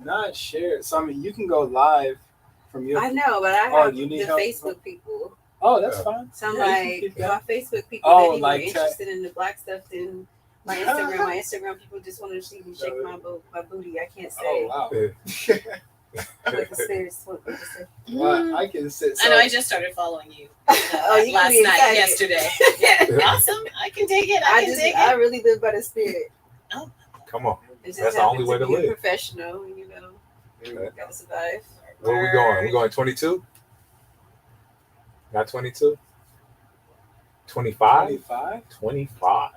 Not share. So I mean, you can go live from your. I know, but I Oh, have do you the need help? Facebook people. Oh, that's fine. So I'm Yeah, you can like, keep my that. Facebook people, Oh, they be more like interested in the black stuff than my Instagram. My Instagram people just want to see me shake my booty. I can't Oh say wow. what the spirits want me to say. Well, I can sit. I know. I just started following you Oh, you last can be night, excited. yesterday. Yeah, awesome. I can take it. I can take I it. really live by the spirit. Oh, Come on. It just That's the happens only way to be a live. professional, you know. Okay. Gotta survive. Where we going? We going 22? Not 22? 25? 25. 25.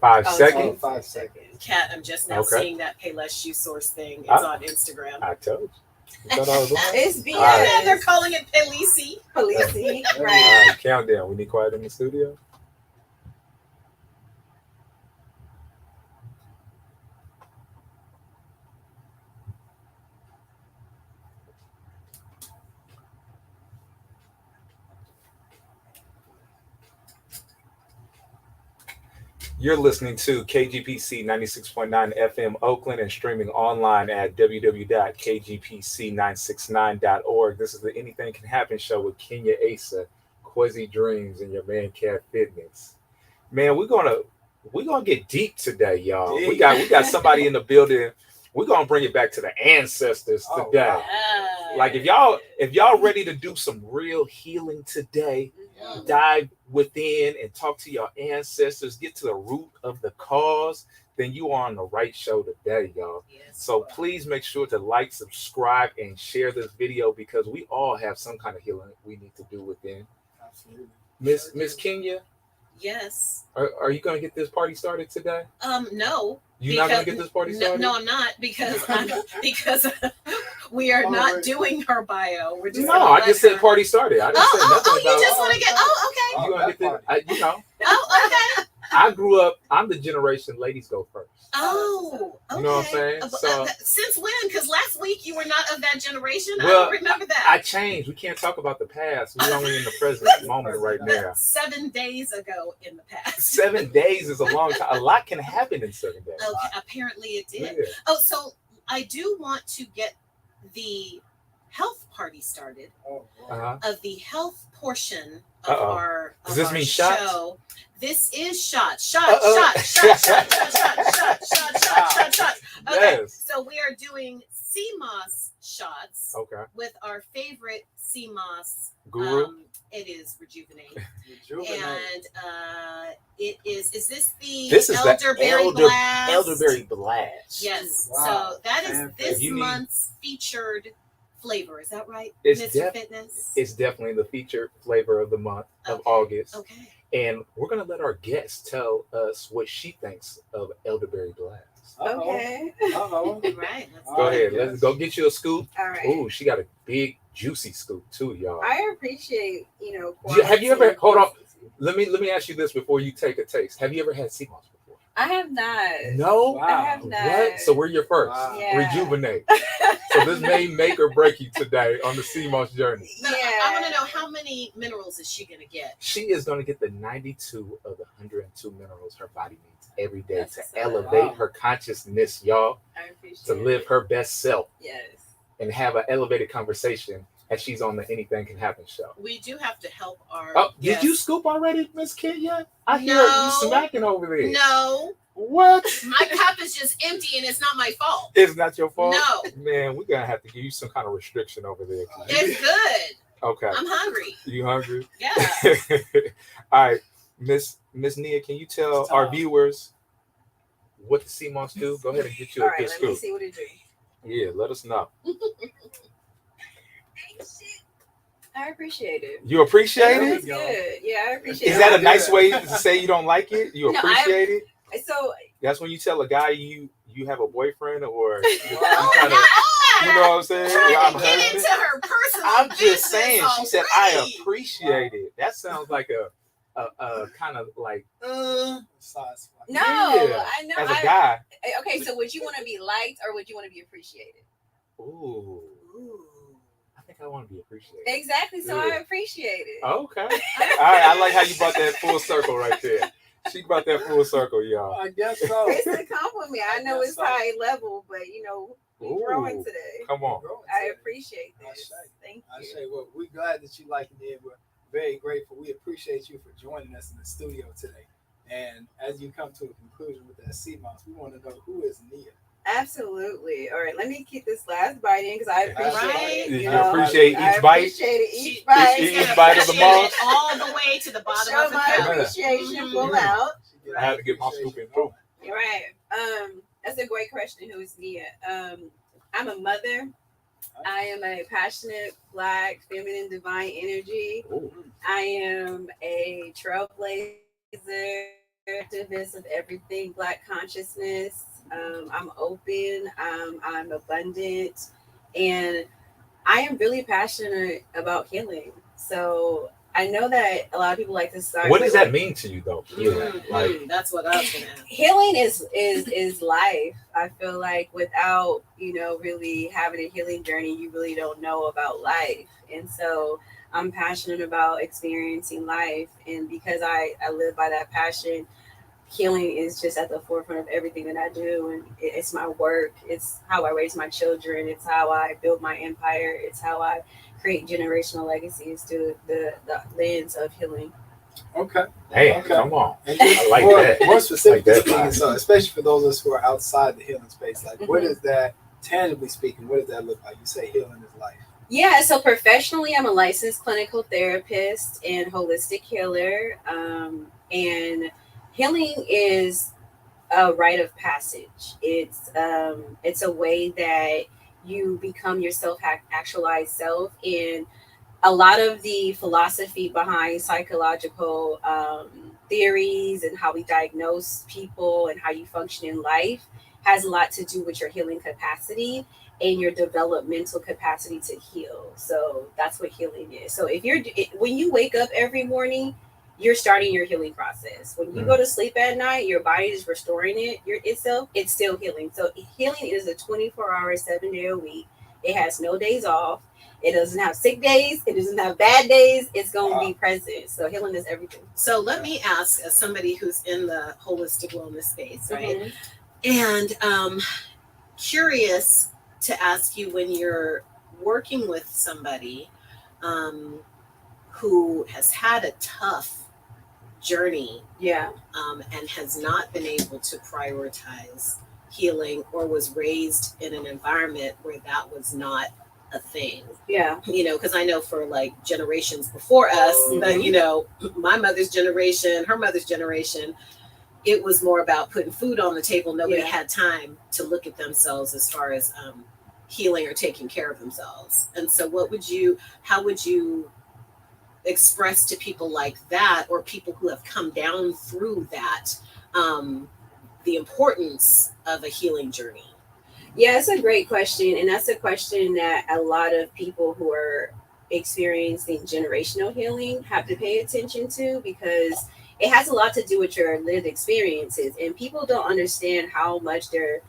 5 seconds? 5 seconds. Kat, I'm just now Okay. seeing that Payless Shoe Source thing. It's on Instagram. I told you. You thought I was lying? It's BS. Yeah, they're calling it Pelisi. Policey, All right? right, countdown. We need quiet in the studio. You're listening to KGPC 96.9 FM Oakland and streaming online at www.kgpc969.org. This is the Anything Can Happen show with Kenya Asa, Quasi Dreams, and your man Cat Fitness. Man, we're gonna get deep today, y'all. Deep. We got somebody in the building. We're gonna bring it back to the ancestors Oh, today. wow. Like if y'all ready to do some real healing today, dive within and talk to your ancestors, get to the root of the cause, then you are on the right show today, y'all. Yes. So please make sure to like, subscribe, and share this video because we all have some kind of healing we need to do within. Absolutely. Miss Kenya, Yes. are you gonna get this party started today? No. You're not gonna get this party started? No, I'm not because we are not doing her bio. We're just No, I just said party started. I didn't say nothing you about. just want to get. Oh, okay. You gonna get this? You know, Oh, okay. I grew up. I'm the generation ladies go first. Oh, okay. You know what I'm saying? So since when? Because last week you were not of that generation. I Well, don't remember that. I changed. We can't talk about the past. We're only in the present moment right now. 7 days ago in the past. 7 days is a long time. A lot can happen in 7 days. Okay, apparently it did. Yeah. Oh, so I do want to get the health party started. Of the health portion of our Does this our mean show. shots? This is shot. Okay, Yes. so we are doing CMOS shots Okay. with our favorite CMOS. Guru. It is Rejuvenate. Rejuvenate. And it is this the This is elderberry blast? elderberry blast. Yes. Wow. So that is this You need- month's featured flavor. Is that right, It's Mr. Fitness? It's definitely the featured flavor of the month of Okay. August. Okay. And we're going to let our guest tell us what she thinks of elderberry blast. Okay. Uh-oh. Right. Go All right, ahead. yes. Let's go get you a scoop. All right. Ooh, she got a big, juicy scoop too, y'all. I appreciate, Have you ever- hold on. quality. Let me ask you this before you take a taste. Have you ever had sea moss before? I have not. No. Wow. I have not. What? So we're your first. Wow. Yeah. Rejuvenate. So this may make or break you today on the sea moss journey. But Yeah. I want to know how many minerals is she gonna get? She is going to get the 92 of the 102 minerals her body needs every day That's to so elevate wow. her consciousness, y'all, I appreciate to live it. her best self Yes. and have an elevated conversation as she's on the Anything Can Happen show. We do have to help our. Oh, did guests. you scoop already, Miss Kenya? I hear No. you smacking over there. No, What? my cup is just empty, and it's not my fault. It's not your fault? No, Man, we're going to have to give you some kind of restriction over there. it's good. Okay. I'm hungry. You hungry? Yeah. All right. Miss Nia, can you tell our viewers what the sea moss do? Go ahead and get you All a right. good Let me scoop. see what it do. Yeah, let us know. I appreciate it. You appreciate It it? was good. Yeah, I appreciate it. Is that a Yeah. nice way to say you don't like it? You No, appreciate it? So That's when you tell a guy you have a boyfriend or you Oh, kinda, you know what I'm saying? Trying Yeah, I'm to get husband. into her personal I'm just business saying. She said I already. appreciate it. That sounds like a kind of like Sauce. no, Yeah. I know. as a guy. Okay, so would you want to be liked or would you want to be appreciated? Ooh, Ooh. I think I want to be appreciated. Exactly. So Yeah. I appreciate it. Okay. All right. I like how you brought that full circle right there. She brought that full circle, y'all. I guess so. It's a compliment. I know it's high level, but we're growing Ooh, today. Come on. I appreciate this. Thank I you. say, well, we're glad that you liking it. We're very grateful. We appreciate you for joining us in the studio today. And as you come to a conclusion with that sea moss, we want to know who is Nia. Absolutely. All right, let me keep this last bite in because I appreciate it. You appreciate each bite? Appreciate it. Each bite. Each bite of the moss? All the way to the bottom Show of the my cup. appreciation full out. I had to get my scoop in too. All right. That's a great question. Who is Nia? I'm a mother. I am a passionate Black feminine divine energy. Ooh. I am a trailblazer, activist of everything Black consciousness. I'm open. I'm abundant, and I am really passionate about healing. So I know that a lot of people like to start. What does that mean to you, though? Healing, like That's what I was gonna ask. Healing is life. I feel like without really having a healing journey, you really don't know about life. And so I'm passionate about experiencing life, and because I live by that passion, healing is just at the forefront of everything that I do, and it's my work. It's how I raise my children. It's how I build my empire. It's how I create generational legacies through the lens of healing. Okay. Hey, Okay. come on. And I like more, that. More specifically Like that speaking, vibe. so especially for those of us who are outside the healing space, like what Mhm. is that tangibly speaking? What does that look like? You say healing is life. Yeah, so professionally, I'm a licensed clinical therapist and holistic healer. And healing is a rite of passage. It's a way that you become your actualized self. And a lot of the philosophy behind psychological theories and how we diagnose people and how you function in life has a lot to do with your healing capacity and your developmental capacity to heal. So that's what healing is. So when you wake up every morning, you're starting your healing process. When you go to sleep at night, your body is restoring itself. It's still healing. So healing is a 24-hour, 7-day a week. It has no days off. It doesn't have sick days. It doesn't have bad days. It's going to be present. So healing is everything. So let me ask, as somebody who's in the holistic wellness space, right? Mhm. And curious to ask you, when you're working with somebody who has had a tough journey Yeah. And has not been able to prioritize healing, or was raised in an environment where that was not a thing. Yeah. Because I know for like generations before us, but my mother's generation, her mother's generation, it was more about putting food on the table. Nobody had time to look at themselves as far as healing or taking care of themselves. And so how would you express to people like that, or people who have come down through that, the importance of a healing journey? Yeah, it's a great question. And that's a question that a lot of people who are experiencing generational healing have to pay attention to, because it has a lot to do with your lived experiences. And people don't understand how much their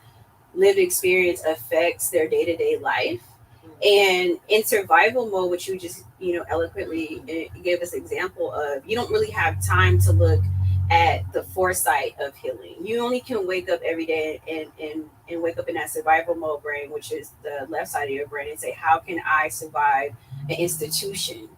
lived experience affects their day-to-day life. And in survival mode, which you just eloquently gave us example of, you don't really have time to look at the foresight of healing. You only can wake up every day and wake up in that survival mode brain, which is the left side of your brain, and say, how can I survive an institution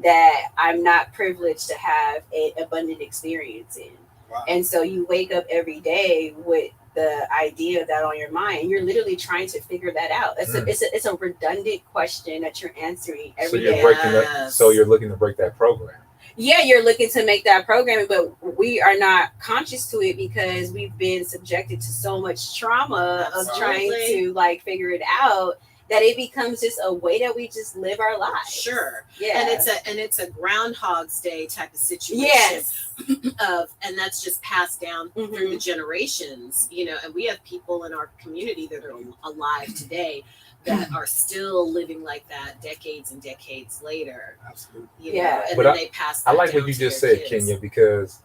that I'm not privileged to have an abundant experience in? Wow. And so you wake up every day with the idea of that on your mind, and you're literally trying to figure that out. It's a redundant question that you're answering every day. So you're looking to break that program. Yeah, you're looking to make that programming, but we are not conscious to it because we've been subjected to so much trauma of trying to figure it out, that it becomes just a way that we just live our lives. Sure. Yeah. And it's a Groundhog's Day type of situation. Yes. And that's just passed down through the generations, and we have people in our community that are alive today that are still living like that decades and decades later. Absolutely. And but then they pass that I like down what you to just their said, kids. Kenya, because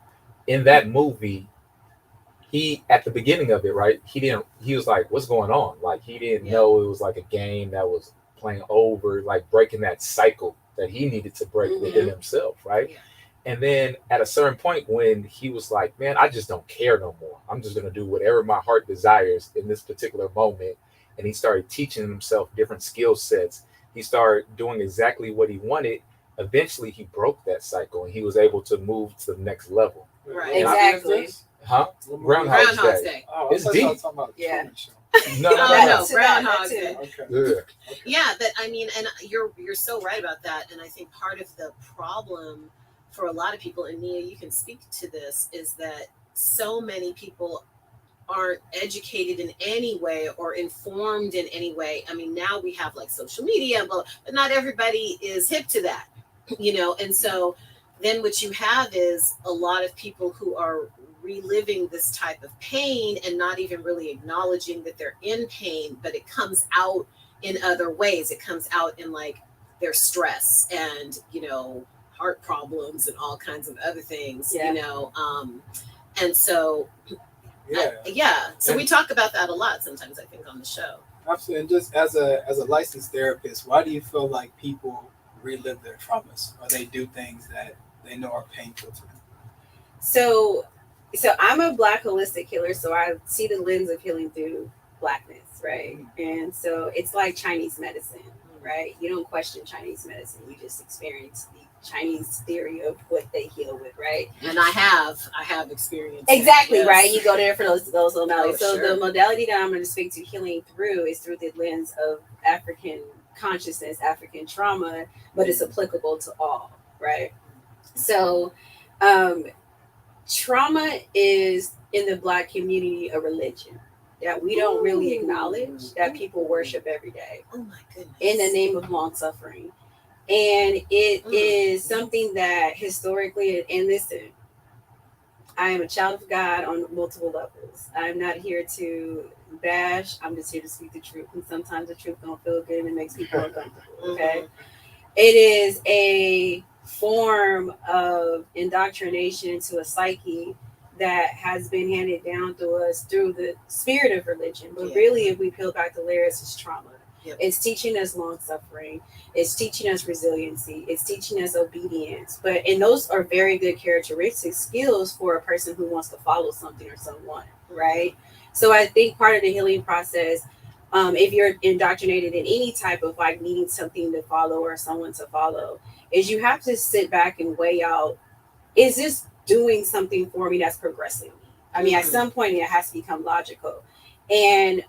in that movie, he, at the beginning of it, right, he was like, what's going on? Like, he didn't know it was like a game that was playing over, like breaking that cycle that he needed to break within himself, right? And then at a certain point when he was like, man, I just don't care no more. I'm just going to do whatever my heart desires in this particular moment. And he started teaching himself different skill sets. He started doing exactly what he wanted. Eventually, he broke that cycle and he was able to move to the next level. Right. Exactly. Huh? Groundhog's Groundhog's Day. Day. Oh, It's I thought you were deep. talking about the Yeah. Truman Show. No, Oh, That no, too, Groundhog's that Day. too. Okay. Yeah. Yeah, but I mean, and you're so right about that. And I think part of the problem for a lot of people, and Nia, you can speak to this, is that so many people aren't educated in any way or informed in any way. I mean, now we have like social media, but not everybody is hip to that, you know. And so then what you have is a lot of people who are reliving this type of pain and not even really acknowledging that they're in pain, but it comes out in other ways. It comes out in like their stress and, you know, heart problems and all kinds of other things, Yeah. you know. And so Yeah. so we talk about that a lot sometimes, I think, on the show. Absolutely. And just as a licensed therapist, why do you feel like people relive their traumas or they do things that they know are painful to them? So I'm a Black holistic healer, so I see the lens of healing through Blackness, right? And so it's like Chinese medicine, right? You don't question Chinese medicine, you just experience the Chinese theory of what they heal with, right? And I have experience. Exactly, Yes. right? You go there for those modalities. Oh, So sure. the modality that I'm going to speak to healing through is through the lens of African consciousness, African trauma, but it's applicable to all, right? So trauma is in the Black community a religion that we don't really acknowledge, that people worship every day Oh my goodness. in the name of long suffering. And it is something that historically, and listen, I am a child of God on multiple levels. I'm not here to bash. I'm just here to speak the truth. And sometimes the truth don't feel good and it makes people uncomfortable. Okay. It is a form of indoctrination into a psyche that has been handed down to us through the spirit of religion. But really, if we peel back the layers, it's trauma. Yep. It's teaching us long suffering. It's teaching us resiliency. It's teaching us obedience. And those are very good characteristic skills for a person who wants to follow something or someone, right? So I think part of the healing process, if you're indoctrinated in any type of like needing something to follow or someone to follow, is you have to sit back and weigh out, is this doing something for me that's progressing me? I mean, at some point it has to become logical. And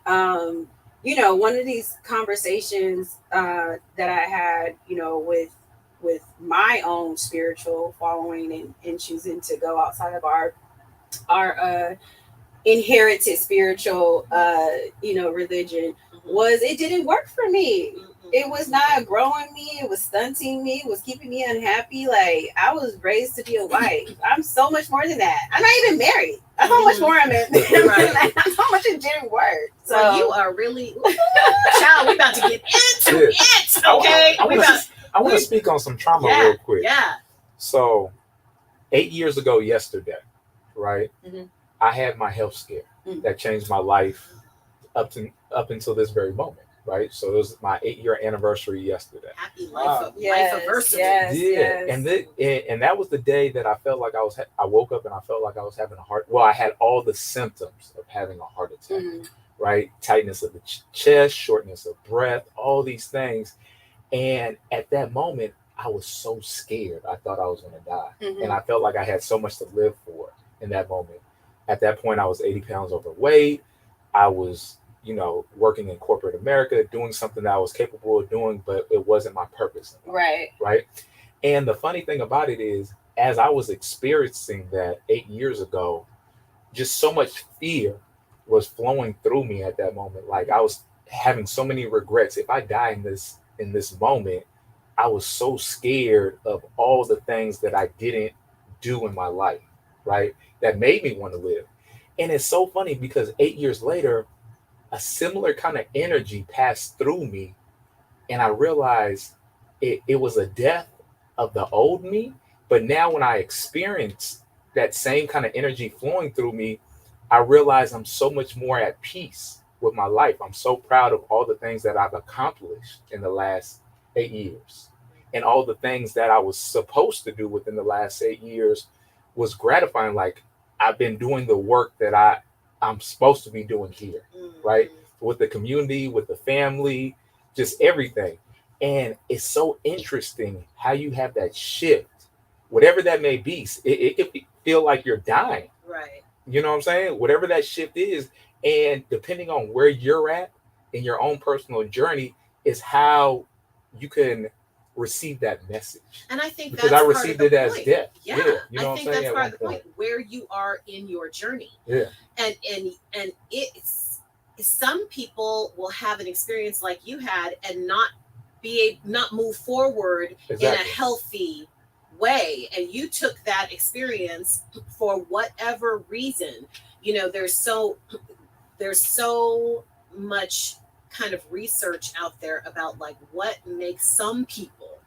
you know, one of these conversations that I had, you know, with my own spiritual following and choosing to go outside of our inherited spiritual you know, religion, was it didn't work for me. It was not growing me, it was stunting me, it was keeping me unhappy. Like, I was raised to be a wife. I'm so much more than that. I'm not even married. That's how much more I'm in. Right. That's how much it didn't work. So well, you are really child, we about to get into it. Okay. I want to speak on some trauma Yeah, real quick. Yeah. So 8 years ago yesterday, right? Mhm. I had my health scare that changed my life up until this very moment, right? So it was my 8-year anniversary yesterday. Happy Wow. life Yes, anniversary. yes. Yeah, and that was the day that I felt like I woke up and I felt like I was having a heart. Well, I had all the symptoms of having a heart attack, right? Tightness of the chest, shortness of breath, all these things. And at that moment, I was so scared. I thought I was going to die, and I felt like I had so much to live for in that moment. At that point, I was 80 pounds overweight. I was, you know, working in corporate America, doing something that I was capable of doing, but it wasn't my purpose. Right. Right. And the funny thing about it is, as I was experiencing that 8 years ago, just so much fear was flowing through me at that moment. Like, I was having so many regrets. If I die in this moment, I was so scared of all the things that I didn't do in my life, right? That made me want to live. And it's so funny because 8 years later, a similar kind of energy passed through me. And I realized it was a death of the old me. But now when I experience that same kind of energy flowing through me, I realize I'm so much more at peace with my life. I'm so proud of all the things that I've accomplished in the last 8 years. and all the things that I was supposed to do within the last 8 years was gratifying. Like, I've been doing the work that I'm supposed to be doing here, right? With the community, with the family, just everything. And it's so interesting how you have that shift, whatever that may be. It could feel like you're dying. Right. You know what I'm saying? Whatever that shift is. And depending on where you're at in your own personal journey is how you can receive that message. And I think because that's I part received of the it as point. death. Yeah, You know I what think I'm saying? that's At part one of the point. point, where you are in your journey. Yeah. And it's some people will have an experience like you had and not move forward in a healthy way. And you took that experience for whatever reason. You know, there's so much kind of research out there about like what makes some people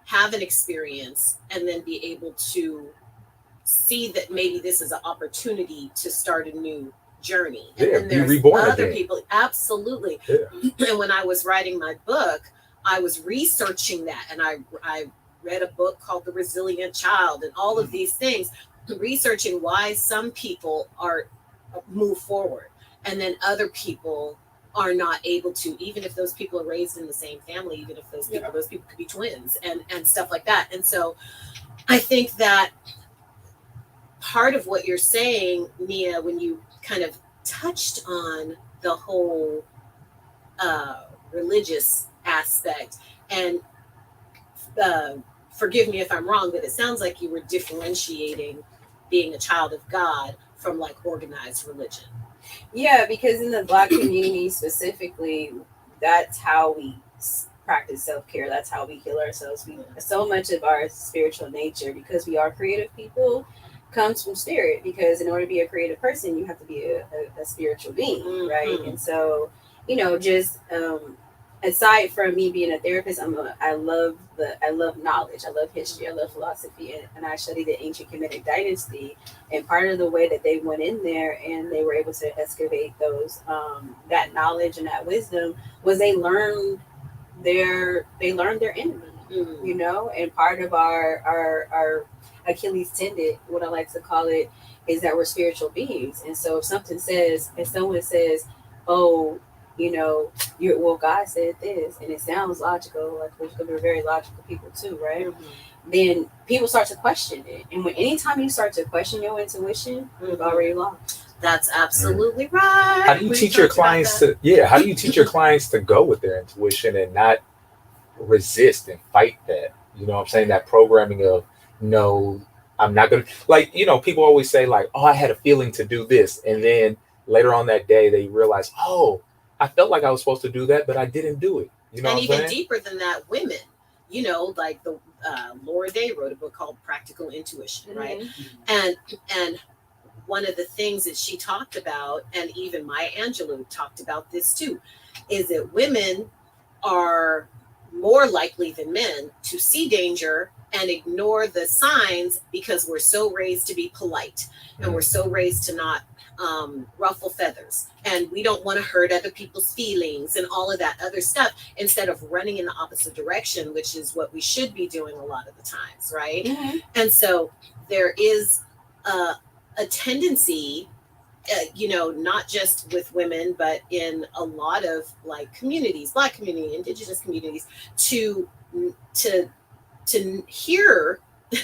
have an experience and then be able to see that maybe this is an opportunity to start a new journey. And then be there's reborn other again. people, absolutely. Yeah. And when I was writing my book, I was researching that, and I read a book called The Resilient Child and all of these things, researching why some people are move forward and then other people are not able to, even if those people are raised in the same family, even if those people could be twins and stuff like that. And so I think that part of what you're saying, Nia, when you kind of touched on the whole religious aspect, and forgive me if I'm wrong, but it sounds like you were differentiating being a child of God from like organized religion. Yeah, because in the Black community specifically, that's how we practice self-care. That's how we heal ourselves. So much of our spiritual nature, because we are creative people, comes from spirit. Because in order to be a creative person, you have to be a spiritual being, right? And so, you know, just aside from me being a therapist, I love knowledge. I love history. I love philosophy, and I studied the ancient Kemetic dynasty. And part of the way that they went in there and they were able to excavate those that knowledge and that wisdom was they learned their enemy. You know, and part of our Achilles tendon, what I like to call it, is that we're spiritual beings. And so if someone says, oh, you know, God said this, and it sounds logical, like we're very logical people too, right? Then people start to question it. And anytime you start to question your intuition, you've already lost. That's absolutely right. How do you teach your clients to go with their intuition and not resist and fight that? You know what I'm saying? That programming of, no, I'm not gonna, like, you know, people always say like, oh, I had a feeling to do this, and then later on that day they realize, oh, I felt like I was supposed to do that, but I didn't do it. You know, and what even I'm saying? deeper than that, women, you know, like the Laura Day wrote a book called Practical Intuition, right? And one of the things that she talked about, and even Maya Angelou talked about this too, is that women are more likely than men to see danger and ignore the signs because we're so raised to be polite and we're so raised to not ruffle feathers, and we don't want to hurt other people's feelings and all of that other stuff, instead of running in the opposite direction, which is what we should be doing a lot of the times, right? And so there is a tendency, you know, not just with women, but in a lot of like communities, Black community, Indigenous communities, to hear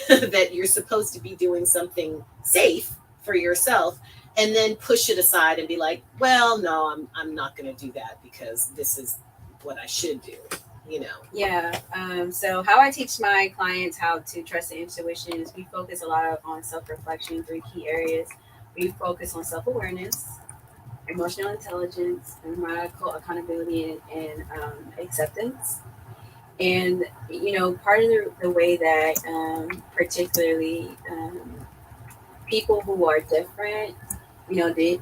that you're supposed to be doing something safe for yourself, and then push it aside and be like, well, no, I'm not going to do that because this is what I should do, you know? Yeah. So how I teach my clients how to trust their intuition is we focus a lot on self-reflection in 3 key areas. We focus on self-awareness, emotional intelligence, radical accountability, and acceptance. And, you know, part of the way that particularly people who are different, you know, they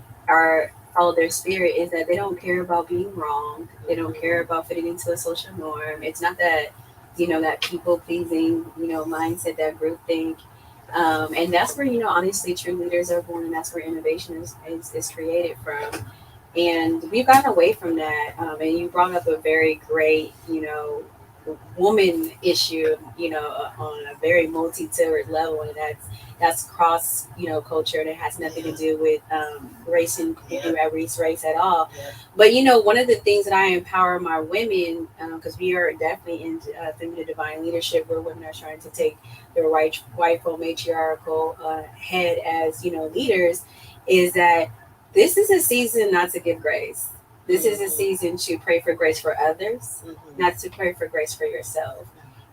follow their spirit, is that they don't care about being wrong. They don't care about fitting into a social norm. It's not that, you know, that people pleasing, you know, mindset, that group think. And that's where, you know, honestly, true leaders are born, and that's where innovation is created from. And we've gotten away from that. And you brought up a very great, you know, woman issue, on a very multi-tiered level, and that's cross, culture, and it has nothing to do with race and race at all. Yeah. But one of the things that I empower my women, because we are definitely in feminine divine leadership, where women are trying to take their rightful matriarchal head as leaders, is that this is a season not to give grace. This is a season to pray for grace for others, not to pray for grace for yourself.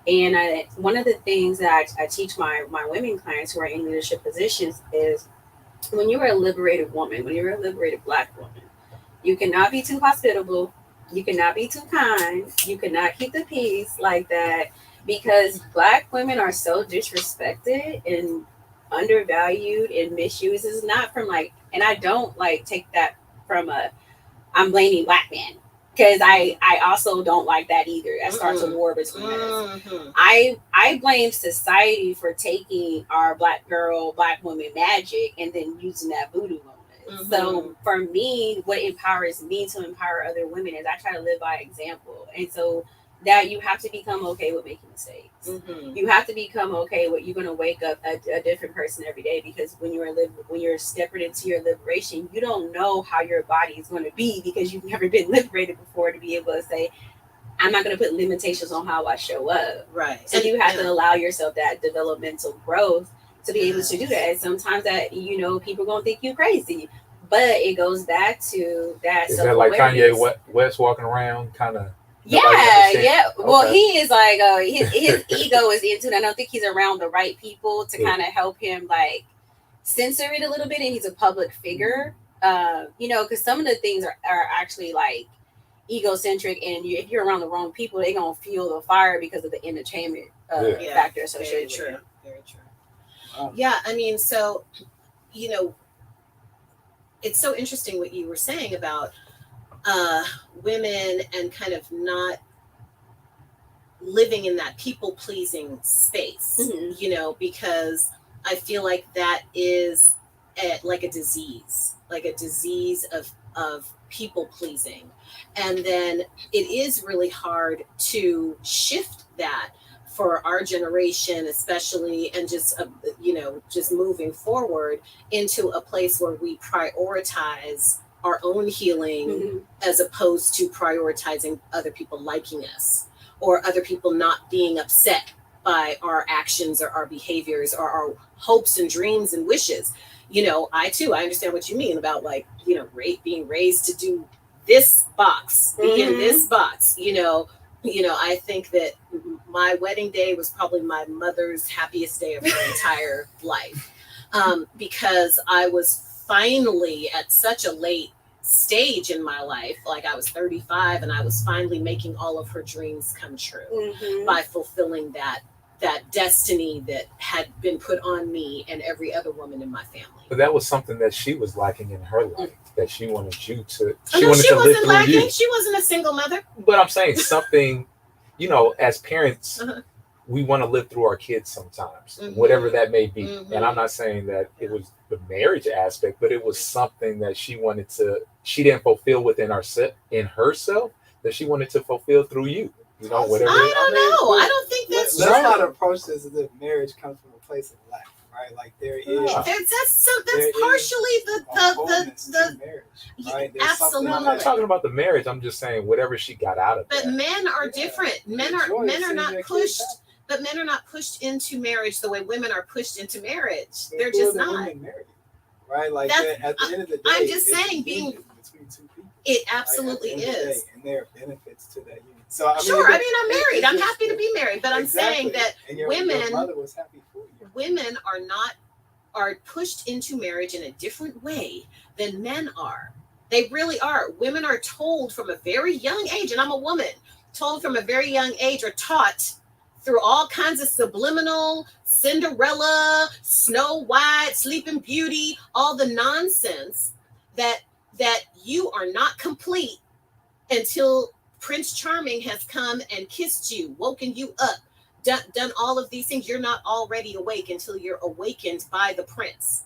And one of the things that I teach my women clients who are in leadership positions is, when you're a liberated woman, when you're a liberated Black woman, you cannot be too hospitable. You cannot be too kind. You cannot keep the peace like that, because Black women are so disrespected and undervalued and misused. It's not from and I don't take that from I'm blaming Black men, because I also don't like that either. That starts a war between us. I blame society for taking our Black woman magic and then using that voodoo on us. So for me, what empowers me to empower other women is I try to live by example. And so that you have to become okay with making mistakes. You have to become okay with, you're going to wake up a different person every day, because when you're stepping into your liberation, you don't know how your body is going to be, because you've never been liberated before, to be able to say, I'm not going to put limitations on how I show up. Right. So you have to allow yourself that developmental growth to be able to do that. And sometimes that, people are going to think you're crazy, but it goes back to that. Is that like Kanye West walking around kind of? Yeah. Well, Okay. he is like, his ego is into it. I don't think he's around the right people to kind of help him censor it a little bit. And he's a public figure, because some of the things are actually egocentric, and if you're around the wrong people, they're gonna feel the fire because of the entertainment factor associated with it. Very true. Yeah, I mean, so it's so interesting what you were saying about women and kind of not living in that people-pleasing space, because I feel like that is like a disease of people-pleasing. And then it is really hard to shift that for our generation, especially, and just moving forward into a place where we prioritize our own healing as opposed to prioritizing other people liking us, or other people not being upset by our actions or our behaviors or our hopes and dreams and wishes. I understand what you mean about being raised to do this box, be in this box. I think that my wedding day was probably my mother's happiest day of her entire life, because I was finally at such a late stage in my life, I was 35, and I was finally making all of her dreams come true by fulfilling that destiny that had been put on me and every other woman in my family. But that was something that she was lacking in her life, that she wanted you to. She wasn't lacking. She wasn't a single mother. But I'm saying something, as parents, we want to live through our kids sometimes, whatever that may be. And I'm not saying that it was the marriage aspect, but it was something that she didn't fulfill within herself, that she wanted to fulfill through you. Whatever. I don't know. I don't think that's true. Let's not approach this as if marriage comes from a place of lack, right? There is. That's partially the marriage, right? Absolutely. I'm not talking about the marriage. I'm just saying whatever she got out of it. But men are different. Men are not pushed. But men are not pushed into marriage the way women are pushed into marriage. They're just not. Right? At the end of the day, I'm just saying, being between two people. It absolutely is. And there are benefits to that union. So I'm married. I'm happy to be married, but I'm saying that your mother was happy for you. Women are pushed into marriage in a different way than men are. They really are. Women are told from a very young age, and I'm a woman, told from a very young age, or taught through all kinds of subliminal, Cinderella, Snow White, Sleeping Beauty, all the nonsense that you are not complete until Prince Charming has come and kissed you, woken you up, done all of these things. You're not already awake until you're awakened by the prince.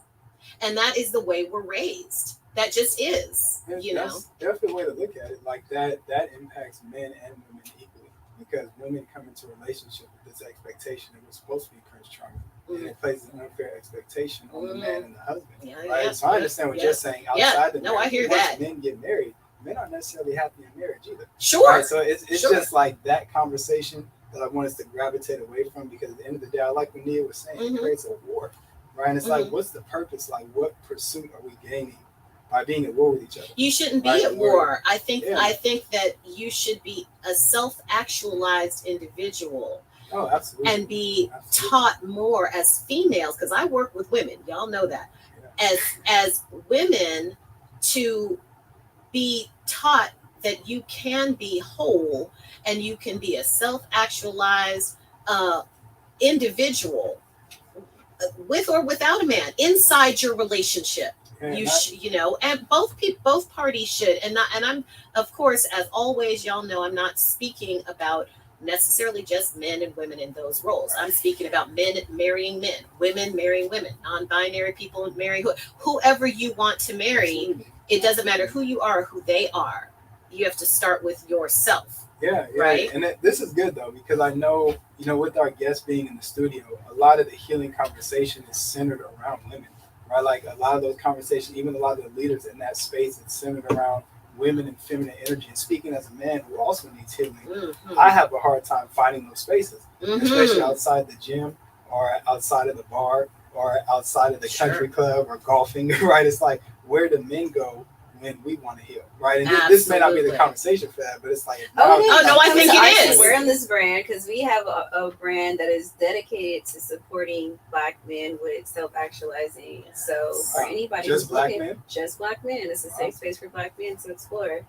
And that is the way we're raised. That just is, That's the way to look at it. That impacts men and women equally. because women come into a relationship with this expectation that we're supposed to be Prince Charming. And it places an unfair expectation on the man and the husband. Yeah, Right? yeah, So I understand what you're saying outside the marriage. No, I hear Once that. men get married, men aren't necessarily happy in marriage either. Sure. Right? So it's Sure. just like that conversation that I want us to gravitate away from, because at the end of the day, I like what Nia was saying, it creates a war. Right? And it's like, what's the purpose? Like, what pursuit are we gaining by being at war with each other? You shouldn't be at war. I think that you should be a self-actualized individual. Oh, absolutely. And be taught more as females, because I work with women. Y'all know that. Yeah. As women, to be taught that you can be whole and you can be a self-actualized individual with or without a man inside your relationship. Yeah, and both parties should. And I'm, of course, as always, y'all know, I'm not speaking about necessarily just men and women in those roles. I'm speaking about men marrying men, women marrying women, non-binary people marrying whoever you want to marry. Absolutely. It doesn't matter who you are or who they are. You have to start with yourself. Yeah. Right. And this is good though, because I know, with our guests being in the studio, a lot of the healing conversation is centered around women, right? Like a lot of those conversations, even a lot of the leaders in that space, it's centered around women and feminine energy. And speaking as a man who also needs healing, I have a hard time finding those spaces, especially outside the gym or outside of the bar or outside of the country club or golfing, right? It's like, where do men go when we want to heal, right? And this may not be the conversation for that, but it's like, I think it is. We're in this brand because we have a brand that is dedicated to supporting Black men with self-actualizing. So for anybody just Black men, it's a safe space for Black men to explore.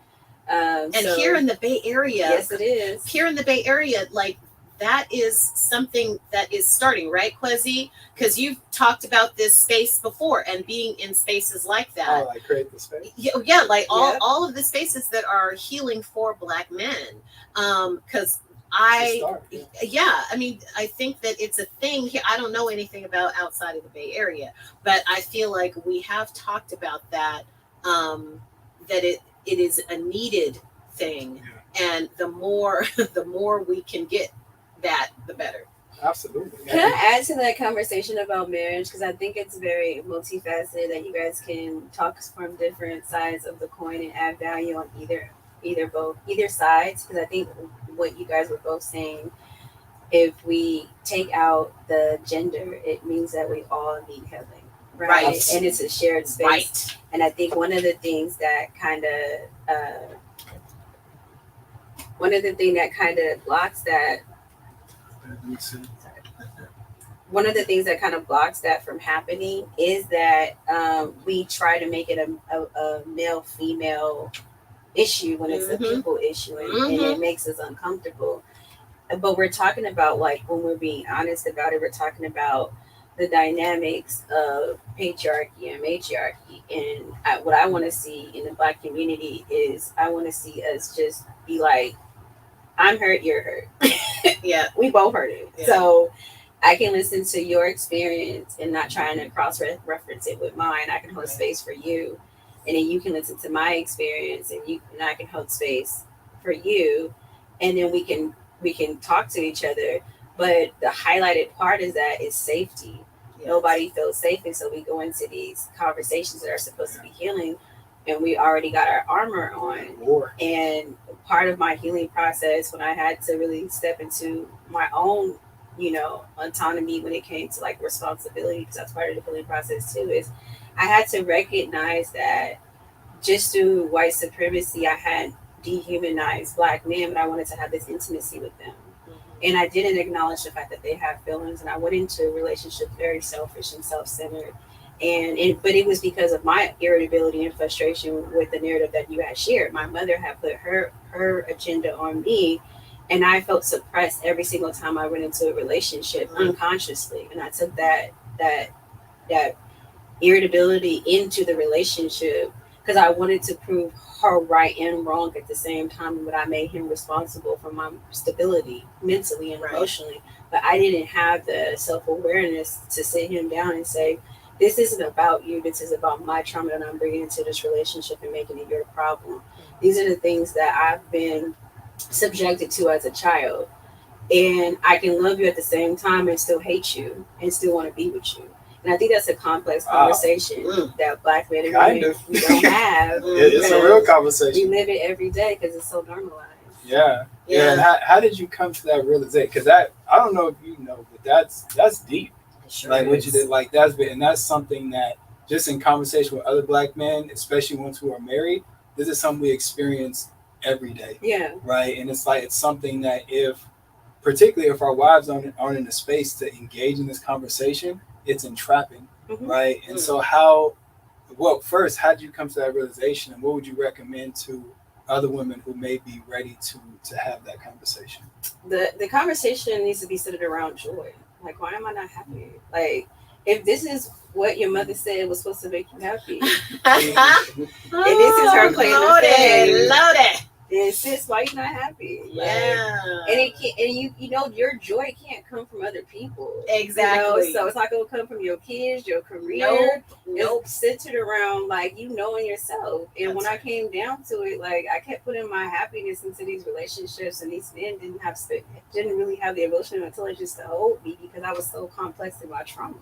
And here in the Bay Area, yes, it is. Here in the Bay Area, like that is something that is starting, right, Kwesi? Because you've talked about this space before and being in spaces like that. Oh, like create the space. Yeah, like all of the spaces that are healing for Black men. Because I mean, I think that it's a thing here. I don't know anything about outside of the Bay Area, but I feel like we have talked about that. That it is a needed thing, and the more we can get that, the better. Absolutely. Can I add to that conversation about marriage? Because I think it's very multifaceted, that you guys can talk from different sides of the coin and add value on either sides. Because I think what you guys were both saying, if we take out the gender, it means that we all need healing, right? And it's a shared space. Right. And I think one of the things that kind of blocks that. One of the things that kind of blocks that from happening is that we try to make it a male-female issue when it's a people issue, and it makes us uncomfortable. But we're talking about, like, when we're being honest about it, we're talking about the dynamics of patriarchy and matriarchy. And what I want to see in the Black community is I want to see us just be like, I'm hurt, you're hurt. Yeah, we both hurt it. Yeah. So I can listen to your experience and not trying to cross-reference it with mine. I can hold space for you, and then you can listen to my experience, and I can hold space for you, and then we can talk to each other. But the highlighted part is that it's safety. Yes. Nobody feels safe, and so we go into these conversations that are supposed to be healing, and we already got our armor on. And part of my healing process, when I had to really step into my own, autonomy when it came to like responsibility, because that's part of the healing process too, is I had to recognize that just through white supremacy, I had dehumanized Black men, but I wanted to have this intimacy with them. And I didn't acknowledge the fact that they have feelings, and I went into a relationship very selfish and self-centered. But it was because of my irritability and frustration with the narrative that you had shared. My mother had put her agenda on me, and I felt suppressed every single time I went into a relationship unconsciously. And I took that irritability into the relationship because I wanted to prove her right and wrong at the same time, but I made him responsible for my stability mentally and emotionally. But I didn't have the self-awareness to sit him down and say, this isn't about you, this is about my trauma that I'm bringing into this relationship and making it your problem. These are the things that I've been subjected to as a child. And I can love you at the same time and still hate you and still want to be with you. And I think that's a complex conversation that Black men and women we don't have. It's a real We conversation. live it every day because it's so normalized. Yeah. And how did you come to that realization? Because that, I don't know if you know, but that's deep. Sure Like is. what you did, like that's been, and that's something that just in conversation with other Black men, especially ones who are married, this is something we experience every day. Yeah. Right. And it's like, it's something that particularly if our wives aren't in a space to engage in this conversation, it's entrapping. Right. And so first, how did you come to that realization, and what would you recommend to other women who may be ready to have that conversation? The conversation needs to be centered around joy. Like, why am I not happy? Like, if this is what your mother said was supposed to make you happy, and this is her playing the thing, Loaded. then sis, why you not happy? Like, Yeah. and it can't, and you know your joy can't come from other people. Exactly. You know? So it's not gonna come from your kids, your career. Nope. It's centered around like you knowing yourself. And when I came down to it, like I kept putting my happiness into these relationships, and these men didn't really have the emotional intelligence to hold me because I was so complex in my trauma.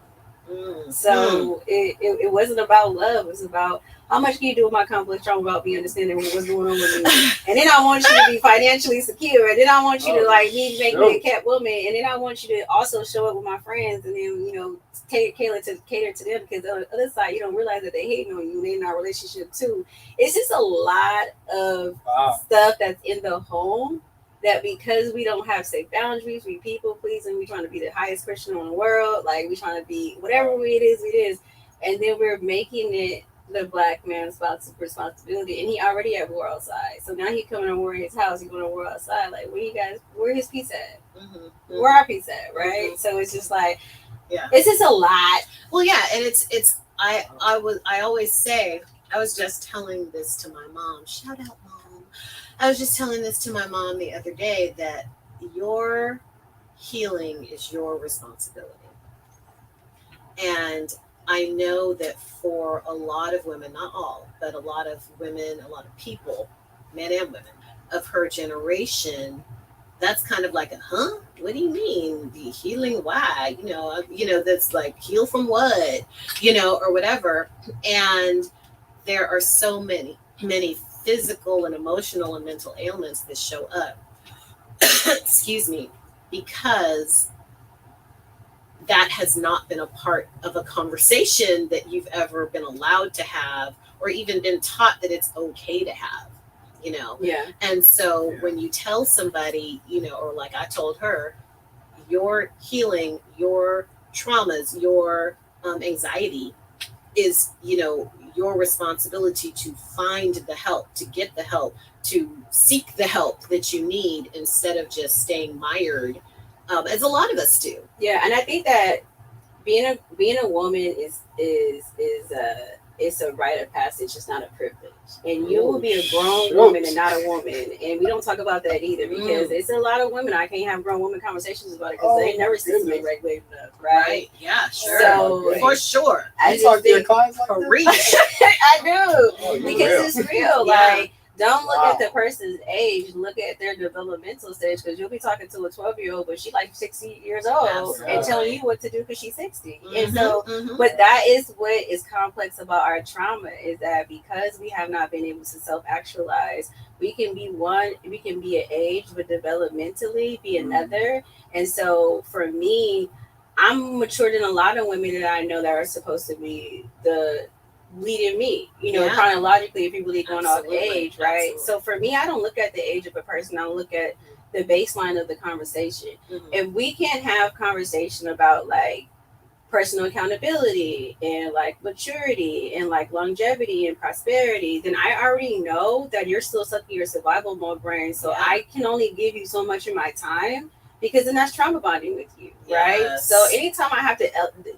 So it wasn't about love. It was about how much can you do with my complex trauma without me understanding what's going on with me. And then I want you to be financially secure. And then I want you to make me a cat woman. And then I want you to also show up with my friends. And then, cater to them, because on the other side, you don't realize that they hating on you. They're in our relationship too. It's just a lot of stuff that's in the home that because we don't have safe boundaries, we people pleasing, we trying to be the highest Christian in the world, like we trying to be whatever it is, and then we're making it the Black man's responsibility, and he already at war outside. So now he coming to war in his house, he going to war outside. Like, where his peace at? Where our peace at, right? So it's just like, it's just a lot. Well, yeah, and it's I always say, I was just telling this to my mom. Shout out, Mom. I was just telling this to my mom the other day that your healing is your responsibility. And I know that for a lot of women, not all, but a lot of women, a lot of people, men and women of her generation, that's kind of like what do you mean? The healing? Why? That's like heal from what? Or whatever. And there are so many physical and emotional and mental ailments that show up, excuse me, because that has not been a part of a conversation that you've ever been allowed to have, or even been taught that it's okay to have, And so when you tell somebody, or like I told her, your healing, your traumas, your anxiety is, your responsibility to find the help, to get the help, to seek the help that you need, instead of just staying mired, as a lot of us do. Yeah, and I think that being a woman is it's a rite of passage. It's not a privilege. And you will be a grown woman and not a woman. And we don't talk about that either, because it's a lot of women. I can't have grown woman conversations about it because they never systematically regulated enough, right? Yeah, sure. So, for sure. I talk to your clients like that? I do. Because it's real. Like, don't look at the person's age, look at their developmental stage, because you'll be talking to a 12-year-old, but she's like 60 years old and telling you what to do because she's 60. And so, but that is what is complex about our trauma, is that because we have not been able to self-actualize, we can be an age, but developmentally be another. And so for me, I'm matured than a lot of women that I know that are supposed to be the leading me, chronologically, if you're really going off age, right? Absolutely. So for me, I don't look at the age of a person. I look at the baseline of the conversation. If we can't have conversation about like personal accountability and like maturity and like longevity and prosperity, then I already know that you're still stuck in your survival mode brain. So I can only give you so much of my time, because then that's trauma bonding with you, right? So anytime I have to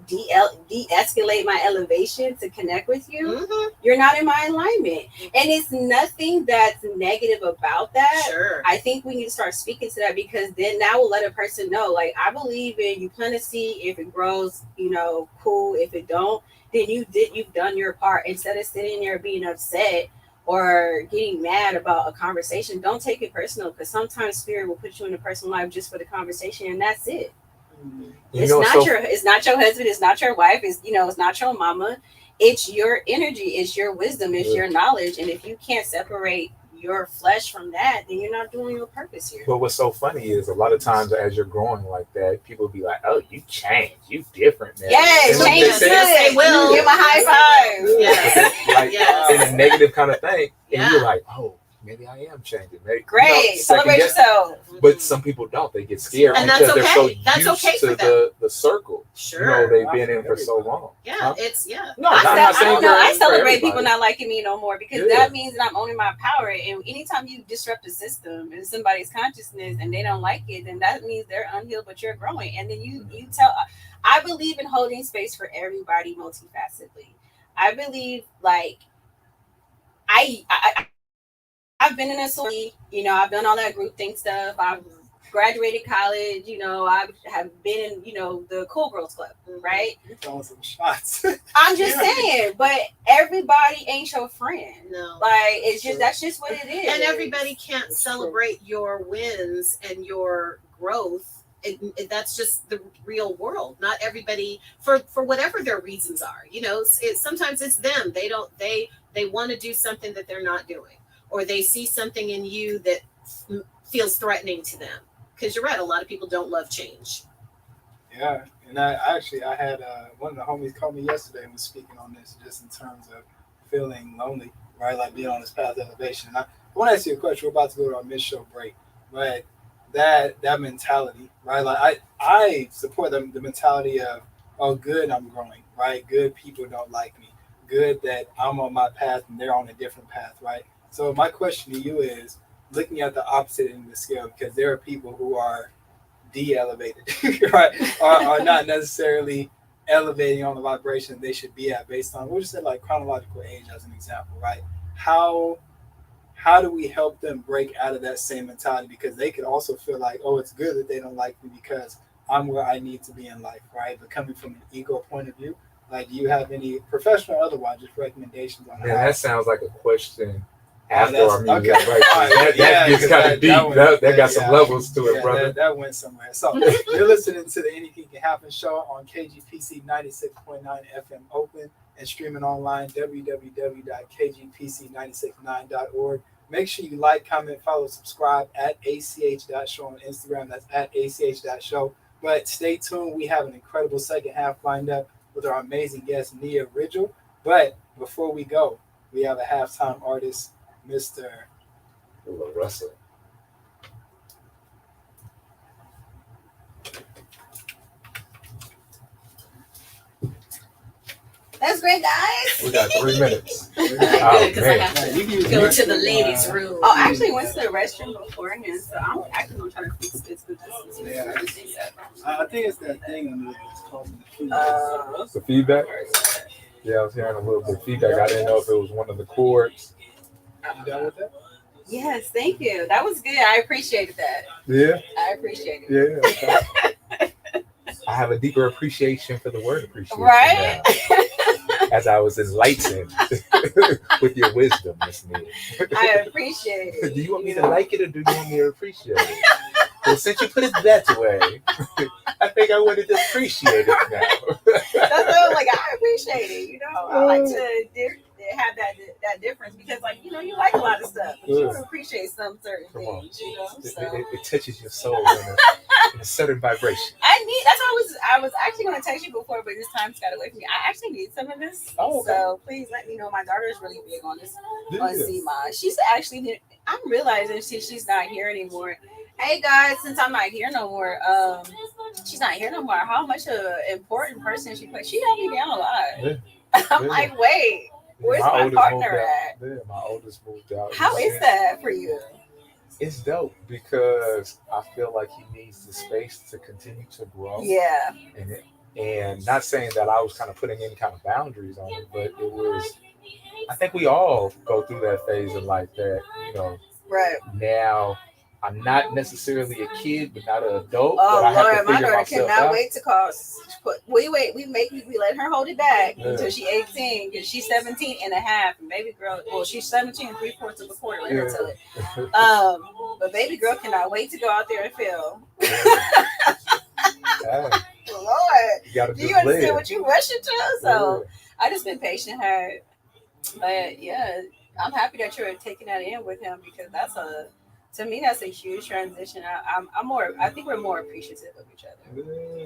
de-escalate my elevation to connect with you, you're not in my alignment. And it's nothing that's negative about that. Sure. I think we need to start speaking to that, because then that will let a person know, like, I believe in you, plant a seed. If it grows, cool. If it don't, then you've done your part, instead of sitting there being upset or getting mad about a conversation, don't take it personal, because sometimes spirit will put you in a personal life just for the conversation, and that's it. It's not your husband, it's not your wife, it's not your mama. It's your energy, it's your wisdom, it's your knowledge. And if you can't separate your flesh from that, then you're not doing your purpose here. But what's so funny is a lot of times as you're growing like that, people be like, "Oh, you changed, you different now." Yes, change is good. They will. Give a high five. Yes. In a negative kind of thing, Yeah. and you're like, "Oh, maybe I am changing." Maybe, Great, celebrate yourself. But some people don't. They get scared And because that's they're so okay. That's used okay to for them. the circle. Sure. They've been in for so long. Yeah, Huh? No, I'm not saying I for celebrate everybody. people not liking me no more, because that means that I'm owning my power. And anytime you disrupt the system and somebody's consciousness and they don't like it, then that means they're unhealed, but you're growing. And then you tell. I believe in holding space for everybody multifacetedly. I believe I've been in a story, I've done all that group think stuff. I've graduated college, I have been in, the Cool Girls Club, right? You're throwing some shots. I'm just saying, but everybody ain't your friend. No. That's just what it is. And everybody can't celebrate your wins and your growth. That's just the real world. Not everybody, for whatever their reasons are, sometimes it's them. They want to do something that they're not doing, or they see something in you that feels threatening to them. Because you're right, a lot of people don't love change. Yeah, and I had one of the homies call me yesterday and was speaking on this, just in terms of feeling lonely, right? Like being on this path of elevation. And I want to ask you a question. We're about to go to our mid-show break, but that mentality, right? Like I support the mentality of, oh, good, I'm growing, right? Good, people don't like me. Good that I'm on my path and they're on a different path, right? So my question to you is, looking at the opposite end of the scale, because there are people who are de-elevated, right? Are not necessarily elevating on the vibration they should be at, based on, we'll just say like chronological age as an example, right? How do we help them break out of that same mentality? Because they could also feel like, oh, it's good that they don't like me because I'm where I need to be in life, right? But coming from an ego point of view, like, do you have any professional or otherwise just recommendations on Man, that sounds like a question after that's- our music. okay. Right. That gets kind of deep. That got some levels to it, brother. That went somewhere. So you're listening to the Anything Can Happen show on KGPC 96.9 FM Oakland and streaming online www.kgpc969.org. Make sure you like, comment, follow, subscribe at ach.show on Instagram. That's at ach.show. But stay tuned. We have an incredible second half lined up with our amazing guest, Nia Ridgel. But before we go, we have a halftime artist, Mr. Russell. That's great, guys. We got 3 minutes. Good, because I man. have to You can go use to the ladies' room. Oh, I actually went to the restroom beforehand, so I'm actually gonna try to fix this with this. Yeah. I think it's that thing that's causing the food. The feedback? Yeah, I was hearing a little bit of feedback. I didn't know if it was one of the chords. You done with that? Yes, thank you. That was good. I appreciated that. Yeah, I appreciate it. yeah. Okay. I have a deeper appreciation for the word appreciation. Right? Now, as I was enlightened with your wisdom, Miss Nia. I appreciate it. Do you want me to like it or do you want me to appreciate it? Well, since you put it that way, I think I wanted to appreciate it now. That's why I'm like, I appreciate it. I like to have that difference, because, like, you like a lot of stuff, but you don't appreciate some certain Come on. things. So It touches your soul in a certain vibration. that's what I was actually going to text you before, but this time's got away from me. I actually need some of this. Oh, okay. So please let me know. My daughter is really big on this. On Yeah. CMA. She's actually, I'm realizing she's not here anymore. Hey guys, since I'm not here no more, she's not here no more. How much an important person she plays. She helped me down a lot. Yeah. I'm Yeah. like, wait, where's my oldest partner moved out. at? Yeah, my oldest moved out. How is that for you? It's dope because I feel like he needs the space to continue to grow. Yeah. And not saying that I was kind of putting any kind of boundaries on it, but it was, I think we all go through that phase in life that, Right. now I'm not necessarily a kid, but not an adult. Oh but I have Lord, to my figure daughter myself cannot out. wait to call. We let her hold it back Yeah. until she's 18 because she's 17 and a half. And baby girl, well, she's 17 and 3/4 of a quarter. Let her tell it. But baby girl cannot wait to go out there and film. Yeah. Lord, You gotta do you just understand live. what you rushing to? So I just been patient her. But yeah, I'm happy that you're taking that in with him because to me that's a huge transition. I think we're more appreciative of each other.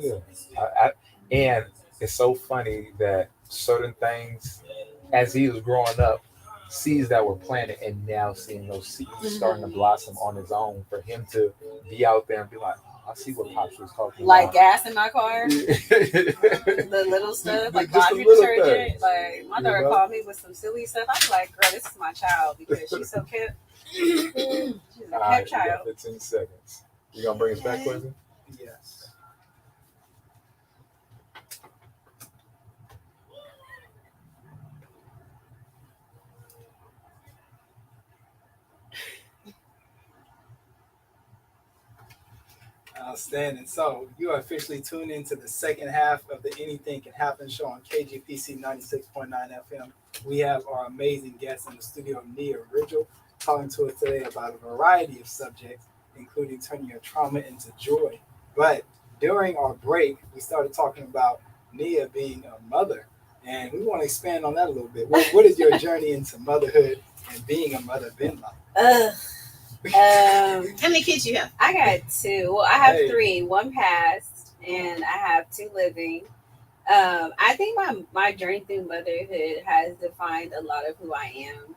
Yeah. And it's so funny that certain things, as he was growing up, seeds that were planted, and now seeing those seeds starting to blossom on his own, for him to be out there and be like, oh, I see what Pops was talking Like about. gas in my car, the little stuff, like laundry detergent. Like my daughter called me with some silly stuff. I'm like, girl, this is my child because she's so kept. She's a kept child. 15 seconds. You gonna bring us back, Quincy? Yes. Outstanding. So you are officially tuned into the second half of the Anything Can Happen show on KGPC 96.9 FM. We have our amazing guest in the studio, Nia Rigel, talking to us today about a variety of subjects, including turning your trauma into joy. But during our break, we started talking about Nia being a mother, and we want to expand on that a little bit. What is your journey into motherhood and being a mother been like? How many kids you have? I got 2. Well, I have 3. One passed, and I have 2 living. I think my journey through motherhood has defined a lot of who I am.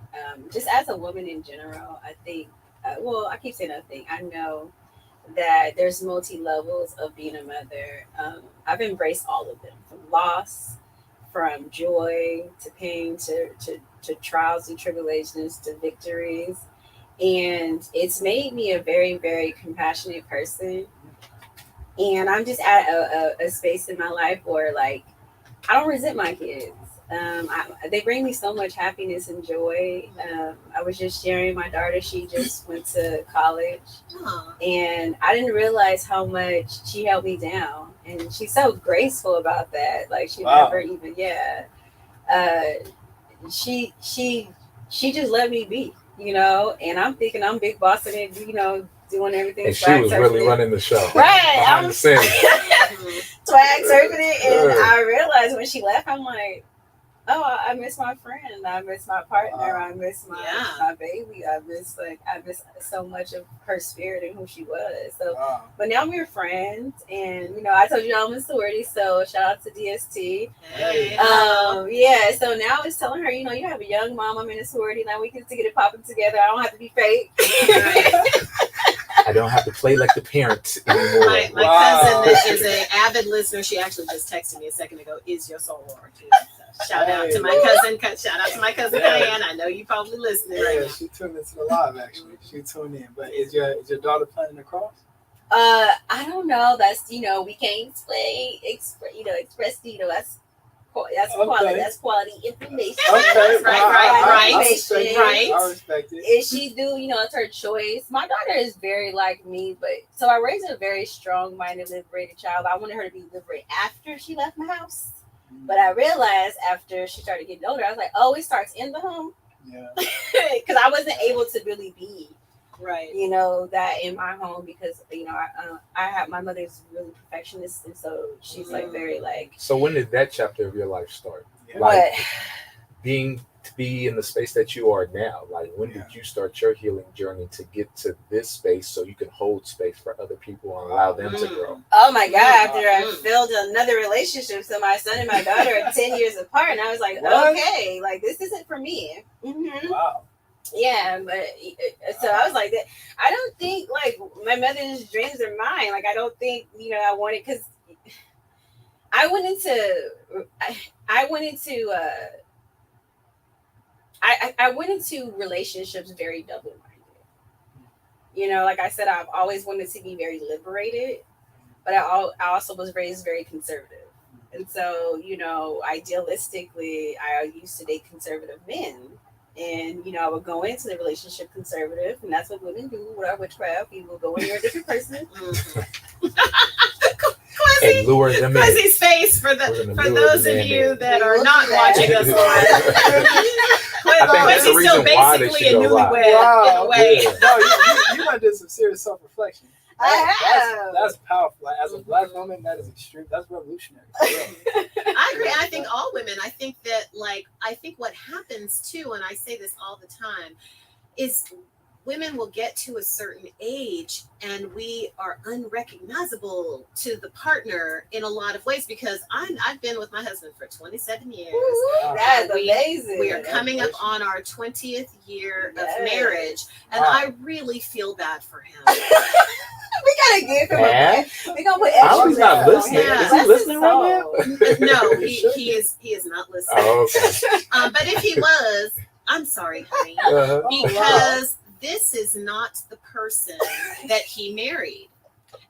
Just as a woman in general, I think. I keep saying I think. I know that there's multi levels of being a mother. I've embraced all of them, from loss, from joy to pain, to trials and tribulations to victories. And it's made me a very, very compassionate person. And I'm just at a space in my life where, like, I don't resent my kids. They bring me so much happiness and joy. I was just sharing my daughter, she just went to college. And I didn't realize how much she held me down. And she's so graceful about that. Like, she never even, she just let me be, and I'm thinking I'm big bossing it, doing everything. And she was really running the show. Right. Behind the scenes. Swag surfing it. And I realized when she left, I'm like, oh, I miss my friend. I miss my partner. I miss my baby. I miss so much of her spirit and who she was. So, but now we're friends, and I told you I'm in sorority, so shout out to DST. Hey. So now it's telling her, you have a young mom. I'm in a sorority now. We get to get it popping together. I don't have to be fake. I don't have to play like the parents anymore. My cousin is an avid listener. She actually just texted me a second ago. Is your soror? Shout out to my cousin. Shout out to my cousin Diane. I know you probably listening right now. She tuned into the live actually. She tuned in. But is your daughter planning to cross? I don't know. That's we can't express that's quality. That's quality information. Okay, right. I respect it. If she do, it's her choice. My daughter is very like me, but so I raised a very strong-minded, liberated child. I wanted her to be liberated after she left my house. But I realized after she started getting older, I was like, oh, it starts in the home. Yeah. Because I wasn't able to really be, right. That in my home because, I have my mother's really perfectionist. And so she's like very like. So when did that chapter of your life start? Yeah. What? To be in the space that you are now. Like, when did you start your healing journey to get to this space so you can hold space for other people and allow them to grow? Oh my God, after I filled another relationship, so my son and my daughter are 10 years apart, and I was like, okay, like this isn't for me. Mm-hmm. Wow. Yeah, but so I was like, I don't think like my mother's dreams are mine. Like, I don't think, I wanted, because I went into relationships very double-minded. Like I said, I've always wanted to be very liberated, but I also was raised very conservative. And so, idealistically, I used to date conservative men. And I would go into the relationship conservative, and that's what women do with our witchcraft. You will go in there a different person. Quincy, and lure them in. Quincy's face for those of you that are not watching us live. Quincy's still basically a newlywed in a way. Yeah. No, you might do some serious self-reflection. I have. That's powerful. Like, as a black woman, that is extreme. That's revolutionary. I agree. I think all women. I think that, I think what happens too, and I say this all the time, is women will get to a certain age and we are unrecognizable to the partner in a lot of ways, because I've been with my husband for 27 years. That's amazing. We are coming up on our 20th year of marriage, and I really feel bad for him. We gotta give him a. We gonna put extra. Oh, he's not listening. Yeah. Is he listening right now? No, he is not listening. Oh, okay. But if he was, I'm sorry, honey, because this is not the person that he married.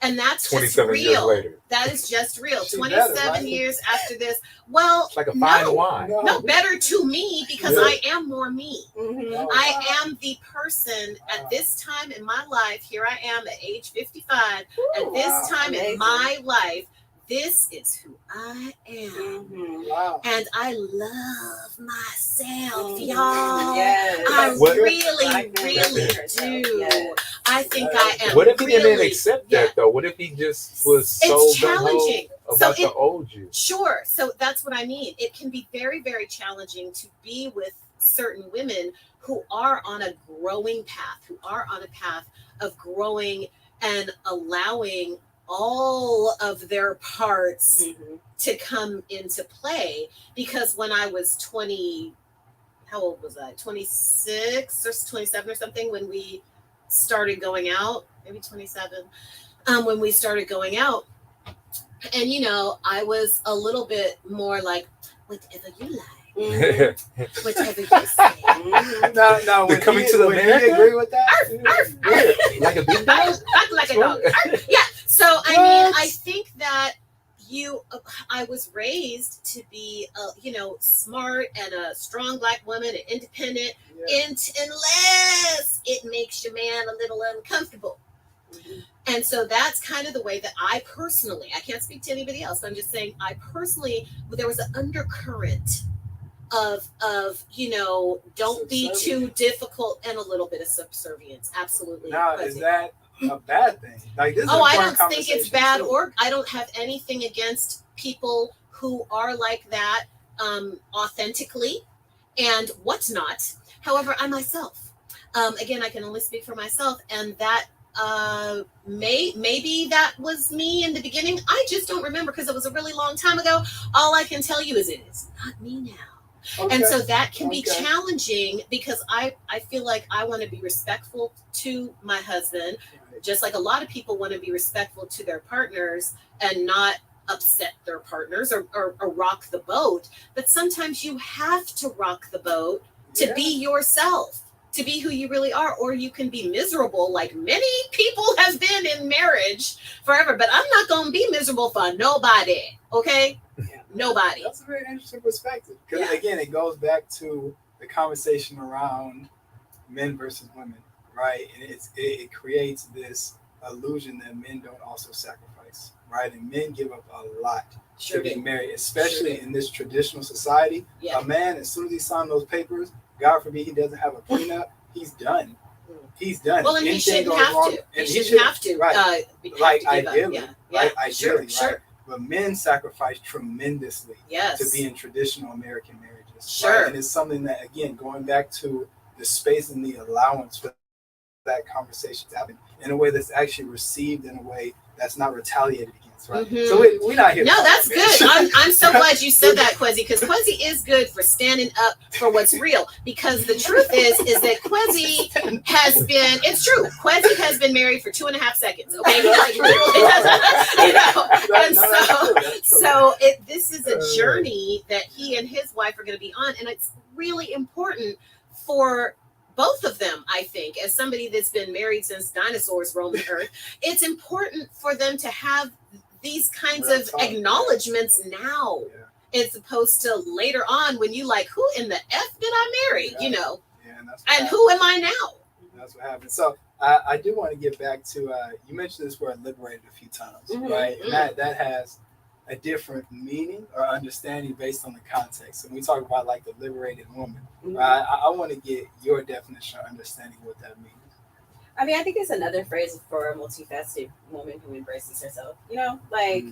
And that's just 27 years real. later. That is just real. She 27 better, right? years after this. Well, It's like a fine wine. No, better to me, because I am more me. Mm-hmm. I am the person at this time in my life. Here I am at age 55. At this time in my life, this is who I am. Mm-hmm. Wow. And I love myself, Mhm. y'all. Yes. I What- really do. Yes. I think I am. What if he didn't really, accept that though? What if he just was so It's gung-ho challenging. about So the old you? Sure. So that's what I mean. It can be very, very challenging to be with certain women who are on a growing path, who are on a path of growing and allowing all of their parts to come into play. Because when I was 20, how old was I? 26 or 27 or something, when we started going out, maybe 27, when we started going out. And, I was a little bit more like, whatever you like. Whatever you say. Now, They're coming to the would America? he agree with that? Like a big Back dog? like a dog. Yeah. So, I mean, I think that I was raised to be, smart and a strong black woman and independent, unless it makes your man a little uncomfortable. Mhm. And so that's kind of the way that I can't speak to anybody else. I'm just saying there was an undercurrent of don't be too difficult, and a little bit of subservience. Absolutely. Now, is that a bad thing? Like, this is I an don't important think it's conversation, bad, too. or I don't have anything against people who are like that authentically and whatnot. However, I myself, again, I can only speak for myself, and that maybe that was me in the beginning. I just don't remember, because it was a really long time ago. All I can tell you is it is not me now. Okay. And so that can be Okay. challenging, because I feel like I want to be respectful to my husband, just like a lot of people want to be respectful to their partners and not upset their partners or rock the boat. But sometimes you have to rock the boat to be yourself, to be who you really are, or you can be miserable, like many people have been in marriage forever. But I'm not going to be miserable for nobody, okay? Nobody. That's a very interesting perspective, because again, it goes back to the conversation around men versus women, right? And it creates this illusion that men don't also sacrifice, right? And men give up a lot to be married, especially in this traditional society. Yeah. A man, as soon as he signs those papers, God forbid he doesn't have a prenup, he's done. He's done. Well, and he Anything shouldn't goes have wrong, to. and He shouldn't have to. right. Have Like, to give ideally, up. Yeah. Ideally, Sure. right? But men sacrifice tremendously Yes. to be in traditional American marriages. Sure. Right? And it's something that, again, going back to the space and the allowance for that conversation to happen in a way that's actually received in a way that's not retaliated against, right? Mhm. So we're not here. No, to that's talk good. about I'm so glad you said that, Kwezi, because Kwezi is good for standing up for what's real. Because the truth is that Kwezi has been, it's true, Kwezi has been married for 2.5 seconds, okay? He like literally has, and so this is a journey that he and his wife are going to be on, and it's really important for both of them, I think, as somebody that's been married since dinosaurs roamed the earth. It's important for them to have these kinds of acknowledgments now, as opposed to later on when you like, who in the F did I marry? man. That's And who am I now? That's what happened. So I do want to get back to you mentioned this word liberated a few times, right? And that has a different meaning or understanding based on the context. And we talk about like the liberated woman, right? I want to get your definition or understanding what that means. I mean, I think it's another phrase for a multifaceted woman who embraces herself. You know, like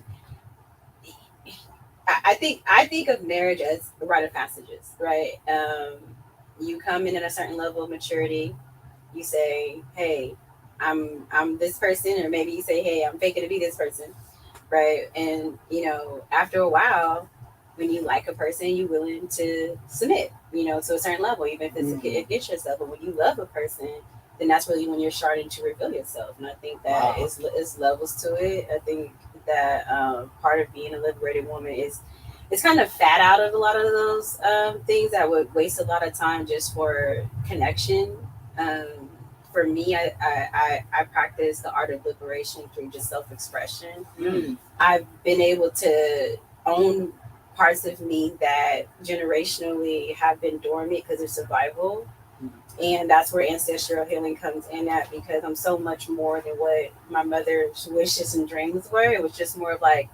I think of marriage as a rite of passages, right? You come in at a certain level of maturity. You say, "Hey, I'm this person," or maybe you say, "Hey, I'm faking to be this person," right? And you know, after a while, when you like a person, you're willing to submit, you know, to a certain level, even if it's an interest level. When you love a person, then that's really when you're starting to reveal yourself. And I think that is levels to it. I think that part of being a liberated woman is it's kind of fat out of a lot of those things that would waste a lot of time just for connection. For me, I practice the art of liberation through just self-expression. I've been able to own parts of me that generationally have been dormant because of survival. And that's where ancestral healing comes in at, because I'm so much more than what my mother's wishes and dreams were. It was just more of like,